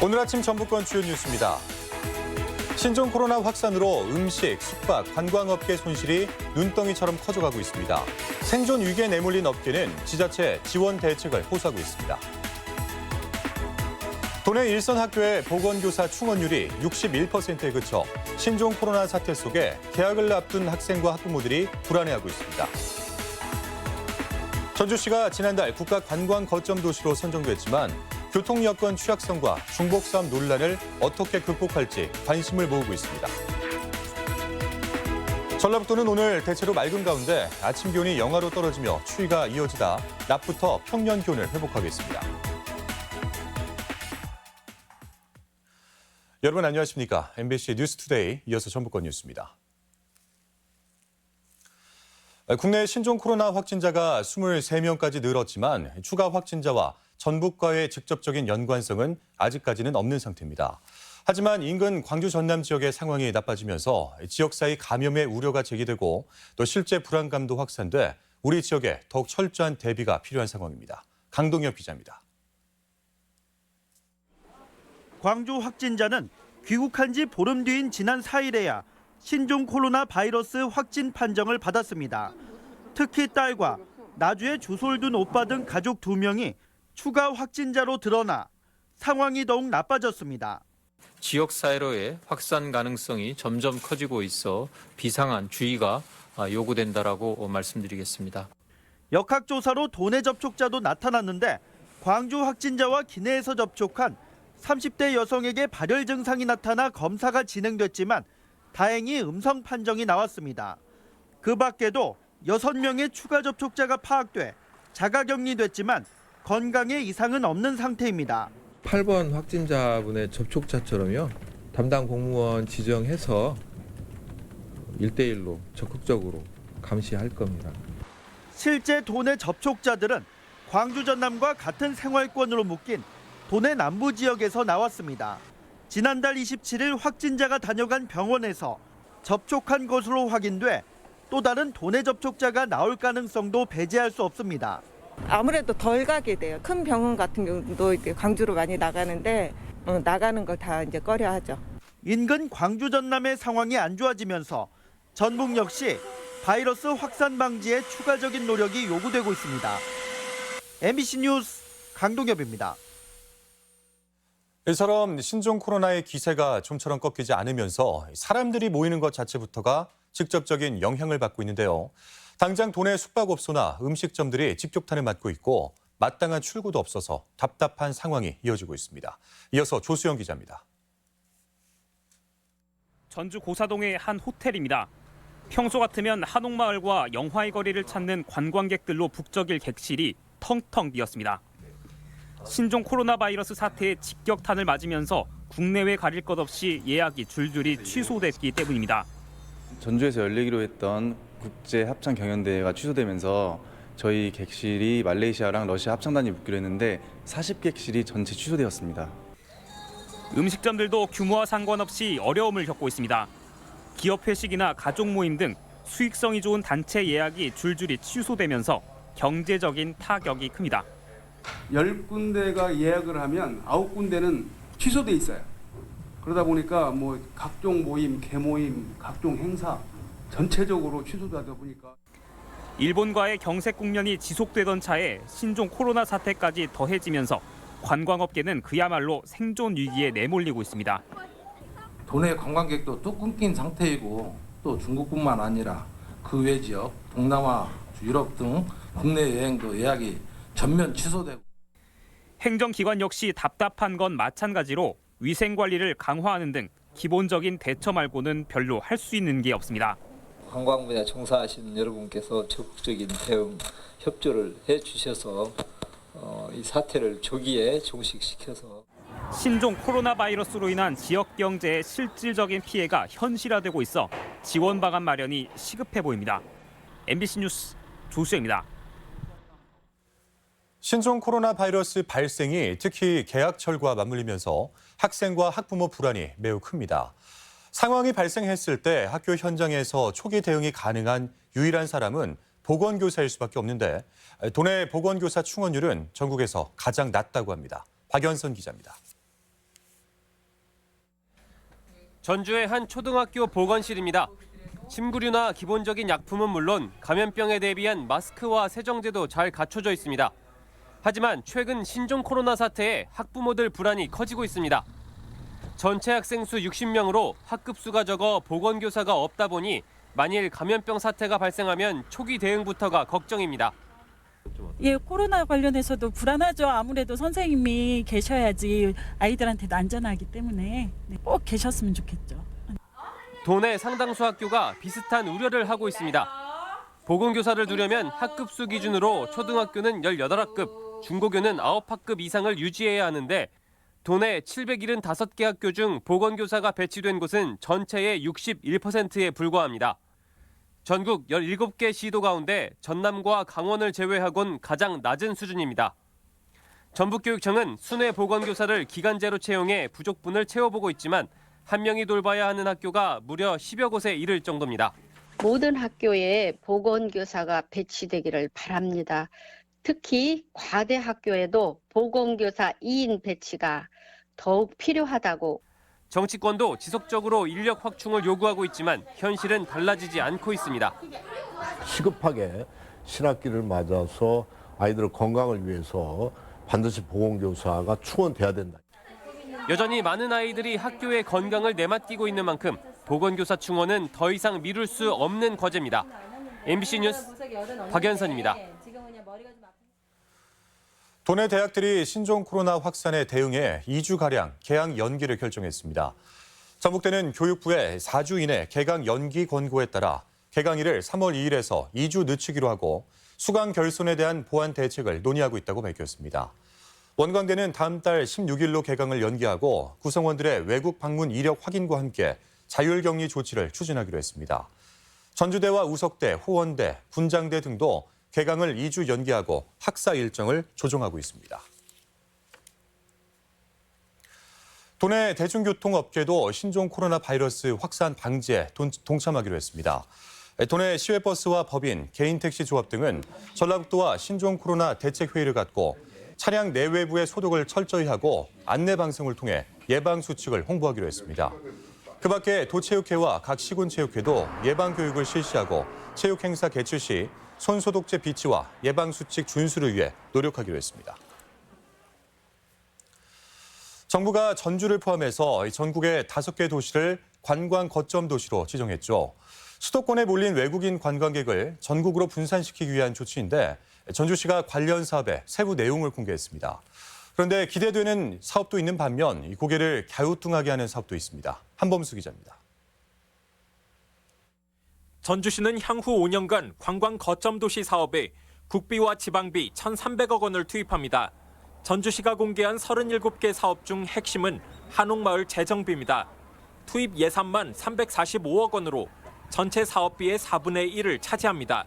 오늘 아침 전북권 주요 뉴스입니다. 신종 코로나 확산으로 음식, 숙박, 관광업계 손실이 눈덩이처럼 커져가고 있습니다. 생존 위기에 내몰린 업계는 지자체 지원 대책을 호소하고 있습니다. 도내 일선 학교의 보건교사 충원율이 61%에 그쳐 신종 코로나 사태 속에 개학을 앞둔 학생과 학부모들이 불안해하고 있습니다. 전주시가 지난달 국가관광거점도시로 선정됐지만 교통 여건 취약성과 중복 사업 논란을 어떻게 극복할지 관심을 모으고 있습니다. 전라북도는 오늘 대체로 맑은 가운데 아침 기온이 영하로 떨어지며 추위가 이어지다 낮부터 평년 기온을 회복하겠습니다. 여러분 안녕하십니까? MBC 뉴스투데이 이어서 전북권 뉴스입니다. 국내 신종 코로나 확진자가 23명까지 늘었지만 추가 확진자와 전북과의 직접적인 연관성은 아직까지는 없는 상태입니다. 하지만 인근 광주 전남 지역의 상황이 나빠지면서 지역사회 감염의 우려가 제기되고 또 실제 불안감도 확산돼 우리 지역에 더욱 철저한 대비가 필요한 상황입니다. 강동엽 기자입니다. 광주 확진자는 귀국한 지 보름 뒤인 지난 4일에야 신종 코로나 바이러스 확진 판정을 받았습니다. 특히 딸과 나주에 주소를 둔 오빠 등 가족 2명이 추가 확진자로 드러나 상황이 더욱 나빠졌습니다. 지역사회로의 확산 가능성이 점점 커지고 있어 비상한 주의가 요구된다라고 말씀드리겠습니다. 역학조사로 도내 접촉자도 나타났는데 광주 확진자와 기내에서 접촉한 30대 여성에게 발열 증상이 나타나 검사가 진행됐지만 다행히 음성 판정이 나왔습니다. 그 밖에도 6명의 추가 접촉자가 파악돼 자가격리됐지만 건강에 이상은 없는 상태입니다. 8번 확진자분의 접촉자처럼요. 담당 공무원 지정해서 1대1로 적극적으로 감시할 겁니다. 실제 도내 접촉자들은 광주 전남과 같은 생활권으로 묶인 도내 남부 지역에서 나왔습니다. 지난달 27일 확진자가 다녀간 병원에서 접촉한 것으로 확인돼 또 다른 도내 접촉자가 나올 가능성도 배제할 수 없습니다. 아무래도 덜 가게 돼요. 큰 병원 같은 경우도 광주로 많이 나가는데 나가는 걸 다 이제 꺼려하죠. 인근 광주 전남의 상황이 안 좋아지면서 전북 역시 바이러스 확산 방지에 추가적인 노력이 요구되고 있습니다. MBC 뉴스 강동엽입니다. 이처럼 신종 코로나의 기세가 좀처럼 꺾이지 않으면서 사람들이 모이는 것 자체부터가 직접적인 영향을 받고 있는데요. 당장 도내 숙박업소나 음식점들이 직격탄을 맞고 있고 마땅한 출구도 없어서 답답한 상황이 이어지고 있습니다. 이어서 조수영 기자입니다. 전주 고사동의 한 호텔입니다. 평소 같으면 한옥마을과 영화의 거리를 찾는 관광객들로 북적일 객실이 텅텅 비었습니다. 신종 코로나 바이러스 사태의 직격탄을 맞으면서 국내외 가릴 것 없이 예약이 줄줄이 취소됐기 때문입니다. 전주에서 열리기로 했던 국제 합창 경연대회가 취소되면서 저희 객실이 말레이시아랑 러시아 합창단이 묵기로 했는데 40객실이 전체 취소되었습니다. 음식점들도 규모와 상관없이 어려움을 겪고 있습니다. 기업 회식이나 가족 모임 등 수익성이 좋은 단체 예약이 줄줄이 취소되면서 경제적인 타격이 큽니다. 10군데가 예약을 하면 9군데는 취소돼 있어요. 그러다 보니까 각종 모임, 개모임, 각종 행사 전체적으로 취소되다 보니까 일본과의 경색 국면이 지속되던 차에 신종 코로나 사태까지 더해지면서 관광업계는 그야말로 생존 위기에 내몰리고 있습니다. 도내 관광객도 또 끊긴 상태이고 또 중국뿐만 아니라 그 외 지역, 동남아, 유럽 등 국내 여행도 예약이 전면 취소되고 행정기관 역시 답답한 건 마찬가지로 위생관리를 강화하는 등 기본적인 대처 말고는 별로 할 수 있는 게 없습니다. 관광 분야 종사하시는 여러분께서 적극적인 대응, 협조를 해주셔서 이 사태를 조기에 종식시켜서 신종 코로나 바이러스로 인한 지역 경제의 실질적인 피해가 현실화되고 있어 지원 방안 마련이 시급해 보입니다. MBC 뉴스 조수영입니다. 신종 코로나 바이러스 발생이 특히 개학철과 맞물리면서 학생과 학부모 불안이 매우 큽니다. 상황이 발생했을 때 학교 현장에서 초기 대응이 가능한 유일한 사람은 보건교사일 수밖에 없는데 도내 보건교사 충원율은 전국에서 가장 낮다고 합니다. 박연선 기자입니다. 전주의 한 초등학교 보건실입니다. 침구류나 기본적인 약품은 물론 감염병에 대비한 마스크와 세정제도 잘 갖춰져 있습니다. 하지만 최근 신종 코로나 사태에 학부모들 불안이 커지고 있습니다. 전체 학생 수 60명으로 학급 수가 적어 보건교사가 없다 보니 만일 감염병 사태가 발생하면 초기 대응부터가 걱정입니다. 예, 코로나 관련해서도 불안하죠. 아무래도 선생님이 계셔야지 아이들한테도 안전하기 때문에 꼭 계셨으면 좋겠죠. 도내 상당수 학교가 비슷한 우려를 하고 있습니다. 보건교사를 두려면 학급 수 기준으로 초등학교는 18학급, 중고교는 9학급 이상을 유지해야 하는데 도내 775개 학교 중 보건교사가 배치된 곳은 전체의 61%에 불과합니다. 전국 17개 시도 가운데 전남과 강원을 제외하곤 가장 낮은 수준입니다. 전북교육청은 순회 보건교사를 기간제로 채용해 부족분을 채워보고 있지만 한 명이 돌봐야 하는 학교가 무려 10여 곳에 이를 정도입니다. 모든 학교에 보건교사가 배치되기를 바랍니다. 특히 과대 학교에도 보건교사 2인 배치가 더욱 필요하다고. 정치권도 지속적으로 인력 확충을 요구하고 있지만 현실은 달라지지 않고 있습니다. 시급하게 신학기를 맞아서 아이들 건강을 위해서 반드시 보건교사가 충원돼야 된다. 여전히 많은 아이들이 학교의 건강을 내맡기고 있는 만큼 보건교사 충원은 더 이상 미룰 수 없는 과제입니다. MBC 뉴스 박연선입니다. 도내 대학들이 신종 코로나 확산에 대응해 2주가량 개학 연기를 결정했습니다. 전북대는 교육부의 4주 이내 개강 연기 권고에 따라 개강일을 3월 2일에서 2주 늦추기로 하고 수강 결손에 대한 보완 대책을 논의하고 있다고 밝혔습니다. 원광대는 다음 달 16일로 개강을 연기하고 구성원들의 외국 방문 이력 확인과 함께 자율격리 조치를 추진하기로 했습니다. 전주대와 우석대, 호원대, 군장대 등도 개강을 2주 연기하고 학사 일정을 조정하고 있습니다. 도내 대중교통업계도 신종 코로나 바이러스 확산 방지에 동참하기로 했습니다. 도내 시외버스와 법인, 개인택시 조합 등은 전라북도와 신종 코로나 대책회의를 갖고 차량 내외부의 소독을 철저히 하고 안내 방송을 통해 예방 수칙을 홍보하기로 했습니다. 그 밖에 도체육회와 각 시군체육회도 예방 교육을 실시하고 체육 행사 개최 시 손소독제 비치와 예방 수칙 준수를 위해 노력하기로 했습니다. 정부가 전주를 포함해서 전국의 5개 도시를 관광 거점 도시로 지정했죠. 수도권에 몰린 외국인 관광객을 전국으로 분산시키기 위한 조치인데 전주시가 관련 사업의 세부 내용을 공개했습니다. 그런데 기대되는 사업도 있는 반면 고개를 갸우뚱하게 하는 사업도 있습니다. 한범수 기자입니다. 전주시는 향후 5년간 관광 거점 도시 사업에 국비와 지방비 1,300억 원을 투입합니다. 전주시가 공개한 37개 사업 중 핵심은 한옥마을 재정비입니다. 투입 예산만 345억 원으로 전체 사업비의 4분의 1을 차지합니다.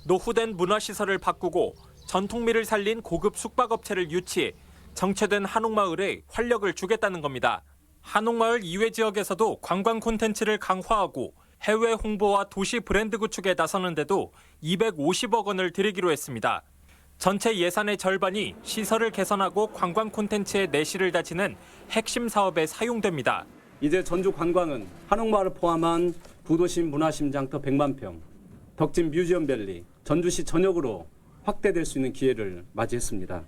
노후된 문화시설을 바꾸고 전통미를 살린 고급 숙박업체를 유치해 정체된 한옥마을에 활력을 주겠다는 겁니다. 한옥마을 이외 지역에서도 관광 콘텐츠를 강화하고 해외 홍보와 도시 브랜드 구축에 나서는데도 250억 원을 들이기로 했습니다. 전체 예산의 절반이 시설을 개선하고 관광 콘텐츠의 내실을 다지는 핵심 사업에 사용됩니다. 이제 전주 관광은 한옥마을을 포함한 구도심 문화심장터 100만 평, 덕진 뮤지엄밸리, 전주시 전역으로 확대될 수 있는 기회를 맞이했습니다.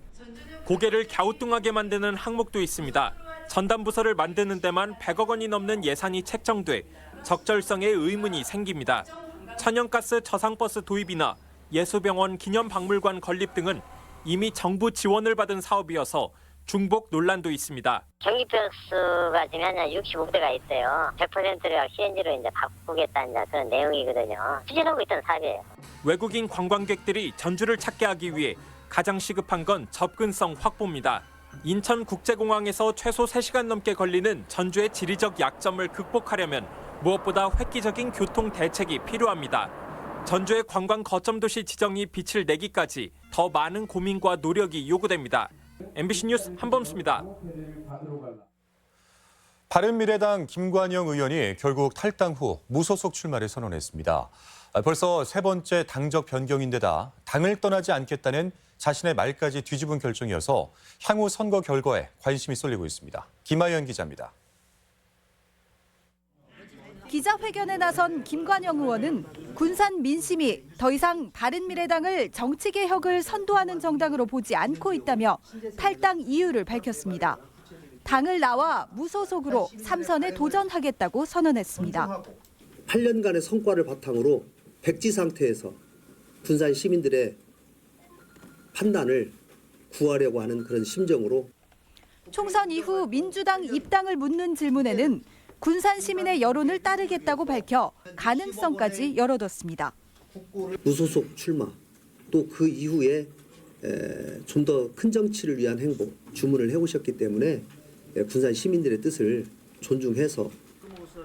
고개를 갸우뚱하게 만드는 항목도 있습니다. 전담부서를 만드는 데만 100억 원이 넘는 예산이 책정돼 적절성에 의문이 생깁니다. 천연가스 저상버스 도입이나 예수병원 기념박물관 건립 등은 이미 정부 지원을 받은 사업이어서 중복 논란도 있습니다. 전기버스가 지금 한 65대가 있어요. 100%를 CNG로 이제 바꾸겠다는 그런 내용이거든요. 추진하고 있던 사업이에요. 외국인 관광객들이 전주를 찾게 하기 위해 가장 시급한 건 접근성 확보입니다. 인천국제공항에서 최소 3시간 넘게 걸리는 전주의 지리적 약점을 극복하려면 무엇보다 획기적인 교통 대책이 필요합니다. 전주의 관광 거점 도시 지정이 빛을 내기까지 더 많은 고민과 노력이 요구됩니다. MBC 뉴스 한범수입니다. 바른미래당 김관영 의원이 결국 탈당 후 무소속 출마를 선언했습니다. 벌써 세 번째 당적 변경인데다 당을 떠나지 않겠다는 자신의 말까지 뒤집은 결정이어서 향후 선거 결과에 관심이 쏠리고 있습니다. 김하연 기자입니다. 기자회견에 나선 김관영 의원은 군산 민심이 더 이상 바른미래당을 정치개혁을 선도하는 정당으로 보지 않고 있다며 탈당 이유를 밝혔습니다. 당을 나와 무소속으로 3선에 도전하겠다고 선언했습니다. 8년간의 성과를 바탕으로 백지 상태에서 군산 시민들의 판단을 구하려고 하는 그런 심정으로 총선 이후 민주당 입당을 묻는 질문에는 군산 시민의 여론을 따르겠다고 밝혀 가능성까지 열어뒀습니다. 무소속 출마 또 그 이후에 좀 더 큰 정치를 위한 행보 주문을 해오셨기 때문에 군산 시민들의 뜻을 존중해서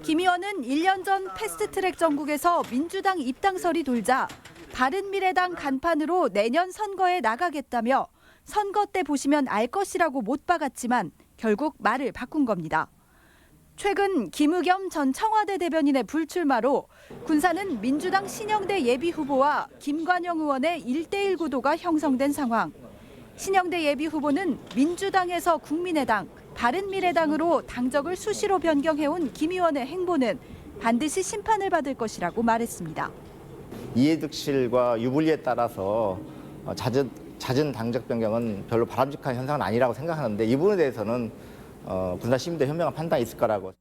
김 의원은 1년 전 패스트트랙 전국에서 민주당 입당설이 돌자 바른미래당 간판으로 내년 선거에 나가겠다며 선거 때 보시면 알 것이라고 못 박았지만 결국 말을 바꾼 겁니다. 최근 김의겸 전 청와대 대변인의 불출마로 군산은 민주당 신영대 예비후보와 김관영 의원의 1대1 구도가 형성된 상황. 신영대 예비후보는 민주당에서 국민의당, 바른미래당으로 당적을 수시로 변경해온 김 의원의 행보는 반드시 심판을 받을 것이라고 말했습니다. 이해득실과 유불리에 따라서 잦은 당적 변경은 별로 바람직한 현상은 아니라고 생각하는데 이 부분에 대해서는 군산 시민들 현명한 판단이 있을 거라고.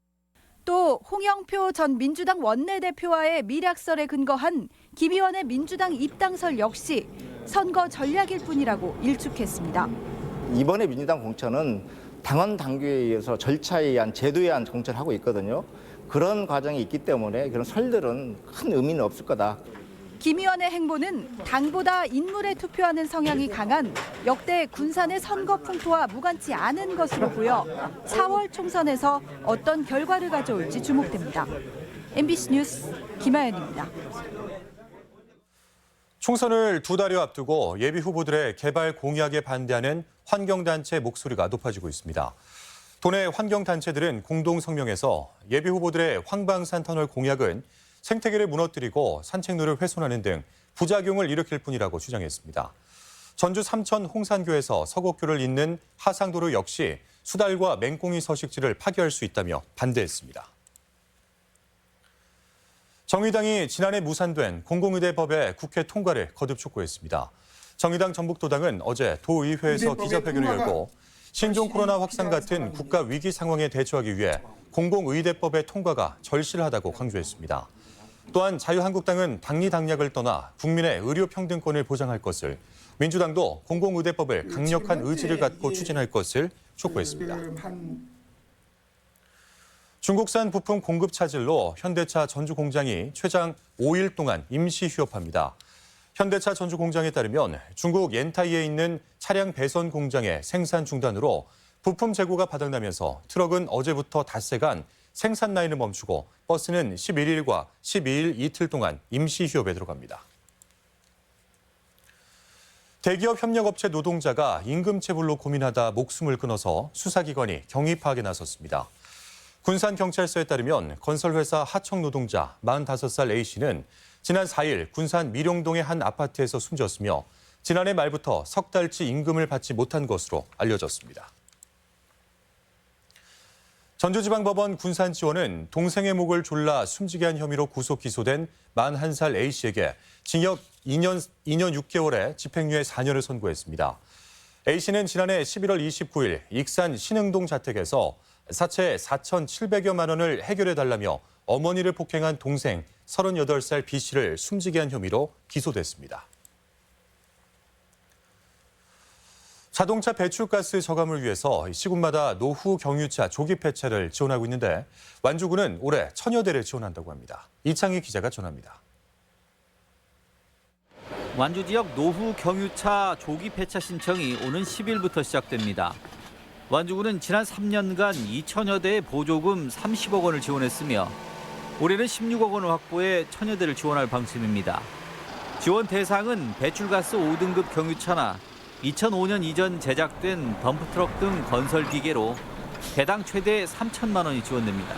또 홍영표 전 민주당 원내대표와의 밀약설에 근거한 김 의원의 민주당 입당설 역시 선거 전략일 뿐이라고 일축했습니다. 이번에 민주당 공천은 당원 당규에 의해서 절차에 의한 제도에 의한 공천을 하고 있거든요. 그런 과정이 있기 때문에 그런 설들은 큰 의미는 없을 거다. 김 의원의 행보는 당보다 인물에 투표하는 성향이 강한 역대 군산의 선거 풍토와 무관치 않은 것으로 보여 4월 총선에서 어떤 결과를 가져올지 주목됩니다. MBC 뉴스 김아연입니다. 총선을 2달여 앞두고 예비 후보들의 개발 공약에 반대하는 환경단체 목소리가 높아지고 있습니다. 도내 환경단체들은 공동 성명에서 예비 후보들의 황방산 터널 공약은 생태계를 무너뜨리고 산책로를 훼손하는 등 부작용을 일으킬 뿐이라고 주장했습니다. 전주 삼천 홍산교에서 서곡교를 잇는 하상도로 역시 수달과 맹꽁이 서식지를 파괴할 수 있다며 반대했습니다. 정의당이 지난해 무산된 공공의대법의 국회 통과를 거듭 촉구했습니다. 정의당 전북도당은 어제 도의회에서 기자회견을 열고 신종 코로나 확산 같은 국가 위기 상황에 대처하기 위해 공공의대법의 통과가 절실하다고 강조했습니다. 또한 자유한국당은 당리당략을 떠나 국민의 의료 평등권을 보장할 것을, 민주당도 공공의대법을 강력한 의지를 갖고 추진할 것을 촉구했습니다. 중국산 부품 공급 차질로 현대차 전주 공장이 최장 5일 동안 임시 휴업합니다. 현대차 전주 공장에 따르면 중국 옌타이에 있는 차량 배선 공장의 생산 중단으로 부품 재고가 바닥나면서 트럭은 어제부터 닷새간 생산 라인을 멈추고 버스는 11일과 12일 이틀 동안 임시 휴업에 들어갑니다. 대기업 협력업체 노동자가 임금체불로 고민하다 목숨을 끊어서 수사기관이 경위 파악에 나섰습니다. 군산경찰서에 따르면 건설회사 하청 노동자 45살 A씨는 지난 4일 군산 미룡동의 한 아파트에서 숨졌으며 지난해 말부터 석 달치 임금을 받지 못한 것으로 알려졌습니다. 전주지방법원 군산지원은 동생의 목을 졸라 숨지게 한 혐의로 구속 기소된 41살 A씨에게 징역 2년 6개월에 집행유예 4년을 선고했습니다. A씨는 지난해 11월 29일 익산 신흥동 자택에서 사채 4,700여만 원을 해결해달라며 어머니를 폭행한 동생 38살 B씨를 숨지게 한 혐의로 기소됐습니다. 자동차 배출가스 저감을 위해서 시군마다 노후 경유차 조기 폐차를 지원하고 있는데 완주군은 올해 1000여 대를 지원한다고 합니다. 이창희 기자가 전합니다. 완주 지역 노후 경유차 조기 폐차 신청이 오는 10일부터 시작됩니다. 완주군은 지난 3년간 2000여 대의 보조금 30억 원을 지원했으며 올해는 16억 원을 확보해 1000여 대를 지원할 방침입니다. 지원 대상은 배출가스 5등급 경유차나 2005년 이전 제작된 덤프트럭 등 건설 기계로 개당 최대 3천만 원이 지원됩니다.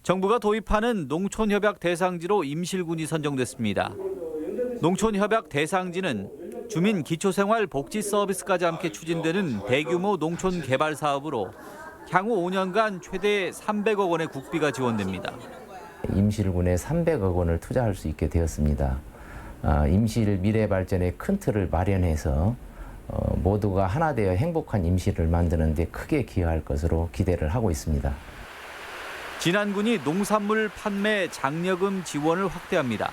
정부가 도입하는 농촌협약 대상지로 임실군이 선정됐습니다. 농촌협약 대상지는 주민 기초생활 복지 서비스까지 함께 추진되는 대규모 농촌 개발 사업으로 향후 5년간 최대 300억 원의 국비가 지원됩니다. 임실군에 300억 원을 투자할 수 있게 되었습니다. 임실 미래 발전의 큰 틀을 마련해서 모두가 하나 되어 행복한 임실을 만드는 데 크게 기여할 것으로 기대를 하고 있습니다. 진안군이 농산물 판매 장려금 지원을 확대합니다.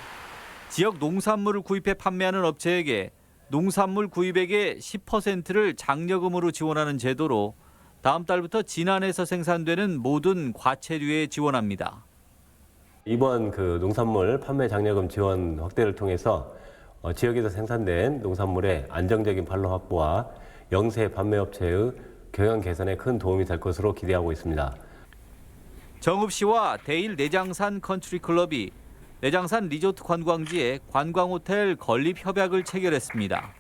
지역 농산물을 구입해 판매하는 업체에게 농산물 구입액의 10%를 장려금으로 지원하는 제도로 다음 달부터 진안에서 생산되는 모든 과체류에 지원합니다. 이번 농산물 판매 장려금 지원 확대를 통해서 지역에서 생산된 농산물의 안정적인 판로 확보와 영세 판매업체의 경영 개선에 큰 도움이 될 것으로 기대하고 있습니다. 정읍시와 대일 내장산 컨트리클럽이 내장산 리조트 관광지에 관광호텔 건립 협약을 체결했습니다.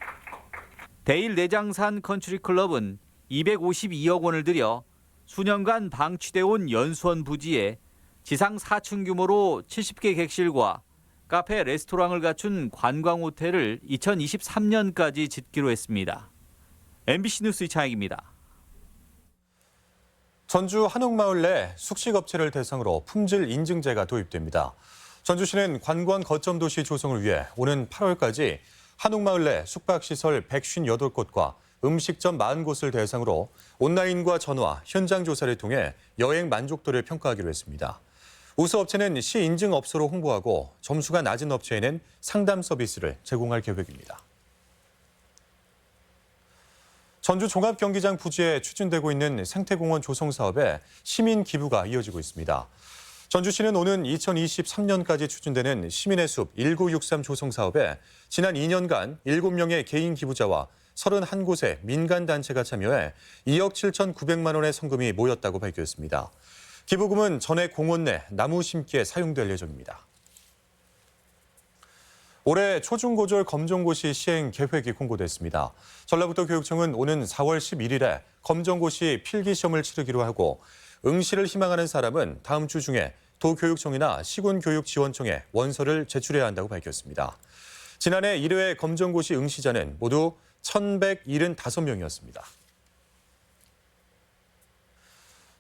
대일 내장산 컨트리클럽은 252억 원을 들여 수년간 방치돼 온 연수원 부지에 지상 4층 규모로 70개 객실과 카페, 레스토랑을 갖춘 관광호텔을 2023년까지 짓기로 했습니다. MBC 뉴스 이창익입니다. 전주 한옥마을 내 숙식업체를 대상으로 품질 인증제가 도입됩니다. 전주시는 관광 거점 도시 조성을 위해 오는 8월까지 한옥마을 내 숙박시설 158곳과 음식점 40곳을 대상으로 온라인과 전화, 현장 조사를 통해 여행 만족도를 평가하기로 했습니다. 우수업체는 시 인증업소로 홍보하고 점수가 낮은 업체에는 상담 서비스를 제공할 계획입니다. 전주 종합경기장 부지에 추진되고 있는 생태공원 조성 사업에 시민 기부가 이어지고 있습니다. 전주시는 오는 2023년까지 추진되는 시민의 숲 1963 조성 사업에 지난 2년간 7명의 개인 기부자와 31곳의 민간단체가 참여해 2억 7,900만 원의 성금이 모였다고 밝혔습니다. 기부금은 전에 공원 내 나무 심기에 사용될 예정입니다. 올해 초중고졸 검정고시 시행 계획이 공고됐습니다. 전라북도 교육청은 오는 4월 11일에 검정고시 필기시험을 치르기로 하고 응시를 희망하는 사람은 다음 주 중에 도교육청이나 시군교육지원청에 원서를 제출해야 한다고 밝혔습니다. 지난해 1회 검정고시 응시자는 모두 1,175명이었습니다.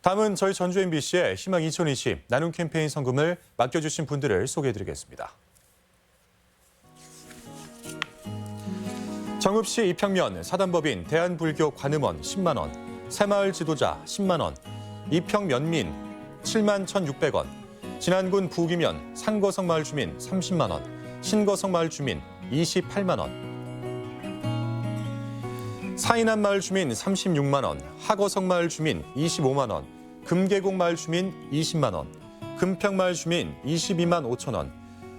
다음은 저희 전주 MBC의 희망 2020 나눔 캠페인 성금을 맡겨주신 분들을 소개해드리겠습니다. 정읍시 이평면 사단법인 대한불교 관음원 10만 원, 새마을 지도자 10만 원, 이평면민 7만 1,600원, 진안군 부기면 상거성 마을 주민 30만 원, 신거성 마을 주민 28만 원, 사인암 마을 주민 36만 원, 하거성 마을 주민 25만 원, 금계곡 마을 주민 20만 원, 금평 마을 주민 22만 5천 원,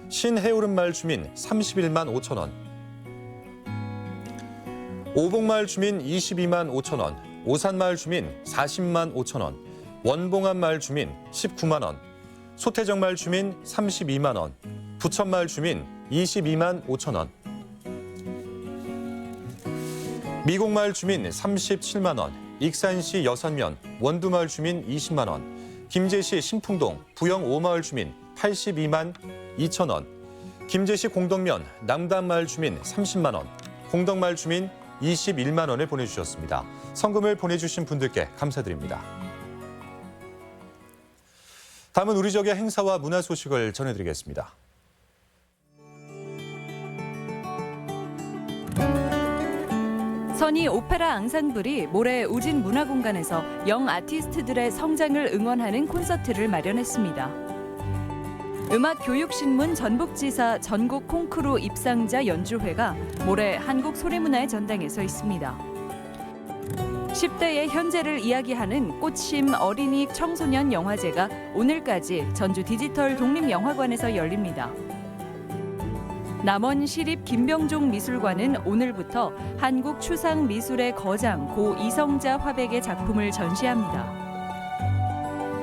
신해오름 마을 주민 31만 5천 원, 오봉마을 주민 22만 5천 원, 오산마을 주민 40만 5천 원, 원봉암마을 주민 19만 원, 소태정마을 주민 32만 원, 부천마을 주민 22만 5천 원, 미곡마을 주민 37만 원, 익산시 여산면 원두마을 주민 20만 원, 김제시 신풍동 부영 5마을 주민 82만 2천 원, 김제시 공덕면 남단마을 주민 30만 원, 공덕마을 주민 21만 원을 보내주셨습니다. 성금을 보내주신 분들께 감사드립니다. 다음은 우리 지역의 행사와 문화 소식을 전해드리겠습니다. 선희 오페라 앙상블이 모레 우진 문화공간에서 영 아티스트들의 성장을 응원하는 콘서트를 마련했습니다. 음악교육신문 전북지사 전국 콩쿠르 입상자 연주회가 모레 한국소리문화의 전당에서 있습니다. 10대의 현재를 이야기하는 꽃심 어린이 청소년 영화제가 오늘까지 전주 디지털 독립영화관에서 열립니다. 남원 시립 김병종 미술관은 오늘부터 한국 추상 미술의 거장 고 이성자 화백의 작품을 전시합니다.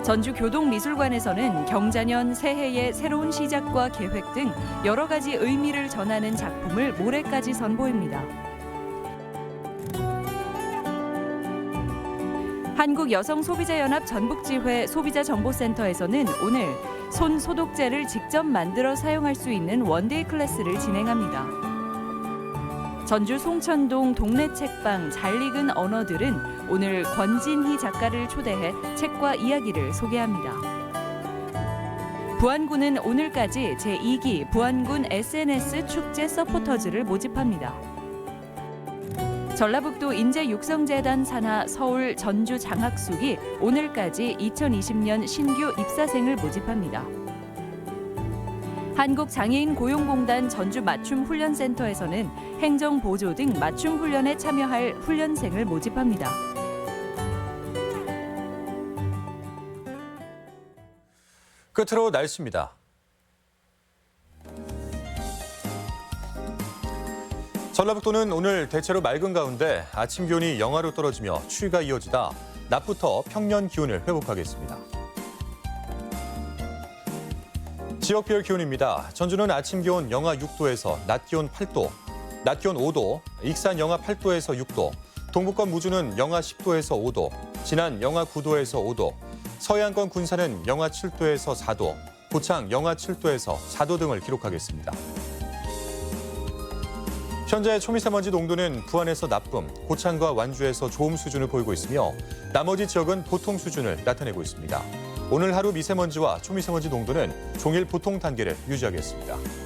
전주교동미술관에서는 경자년 새해의 새로운 시작과 계획 등 여러 가지 의미를 전하는 작품을 모레까지 선보입니다. 한국여성소비자연합 전북지회 소비자정보센터에서는 오늘 손 소독제를 직접 만들어 사용할 수 있는 원데이 클래스를 진행합니다. 전주 송천동 동네 책방 잘 익은 언어들은 오늘 권진희 작가를 초대해 책과 이야기를 소개합니다. 부안군은 오늘까지 제2기 부안군 SNS 축제 서포터즈를 모집합니다. 전라북도 인재육성재단 산하 서울 전주 장학숙이 오늘까지 2020년 신규 입사생을 모집합니다. 한국장애인 고용공단 전주 맞춤훈련센터에서는 행정보조 등 맞춤 훈련에 참여할 훈련생을 모집합니다. 끝으로 날씨입니다. 전라북도는 오늘 대체로 맑은 가운데 아침 기온이 영하로 떨어지며 추위가 이어지다 낮부터 평년 기온을 회복하겠습니다. 지역별 기온입니다. 전주는 아침 기온 영하 6도에서 낮 기온 8도, 낮 기온 5도, 익산 영하 8도에서 6도, 동북권 무주는 영하 10도에서 5도, 진안 영하 9도에서 5도, 서해안권 군산은 영하 7도에서 4도, 고창 영하 7도에서 4도 등을 기록하겠습니다. 현재 초미세먼지 농도는 부안에서 나쁨, 고창과 완주에서 좋음 수준을 보이고 있으며 나머지 지역은 보통 수준을 나타내고 있습니다. 오늘 하루 미세먼지와 초미세먼지 농도는 종일 보통 단계를 유지하겠습니다.